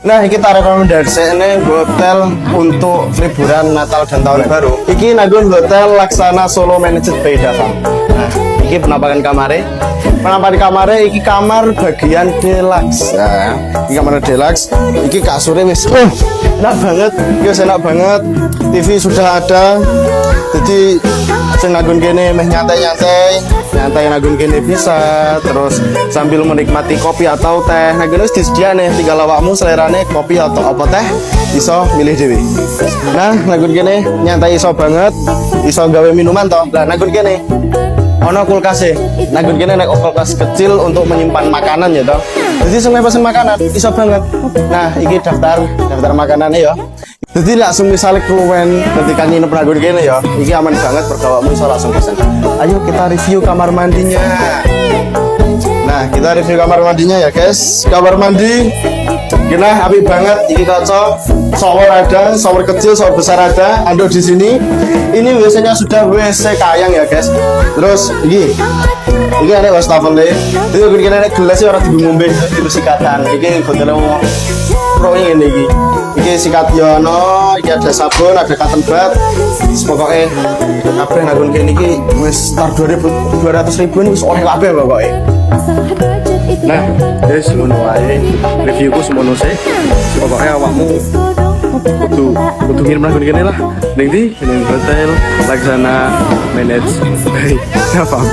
Nah, kita rekomendasi ini hotel untuk liburan Natal dan Tahun Baru. Iki nagun hotel Laksana Solo Managed by Dava. Nah, iki penampakan kamare. Penampakan kamare iki kamar bagian deluxe. Nah, iki kamar deluxe. Iki kasurnya wis enak banget. Wis enak banget. TV sudah ada. Jadi sing nagun kene meh nyantai-nyantai nagun kene bisa terus sambil menikmati kopi atau teh. Nagun wis disediane tinggal awakmu selerane kopi atau apa teh iso milih dhewe. Nah, nagun kene nyantai iso banget, iso gawe minuman toh. Lah nagun kene ono kulkas nagun kene nek kulkas kecil untuk menyimpan makanan ya toh. Jadi semua pesen makanan iso banget. Nah, iki daftar makanannya ya. Jadi langsung misalnya keluwen ketika nginep nagun kene ya, iki aman banget bergawamu iso langsung pesen. Ayo kita review kamar mandinya. Nah, kita review kamar mandinya ya guys. Kamar mandi gini apik banget, iki cocok. Shower ada, shower kecil, shower besar ada. Ando di sini. Ini WC-nya sudah WC kayang ya guys. Terus ini ada wastafelnya. Jadi begini ada gelasnya orang ngombe di sikatan. Ini hotelnya pro ini iki. Iki sikat yono, iki ada sabun, ada cotton bud. Pokoknya kabeh nagun kene iki wis tar 200.000 wis oleh kabeh pokoknya. Nah, guys, ngono wae. Reviewku semono sih. Pokoknya awakmu kudu ngirim nagun kene lah. Ning ndi? Ning hotel Laksana Managed by Dava.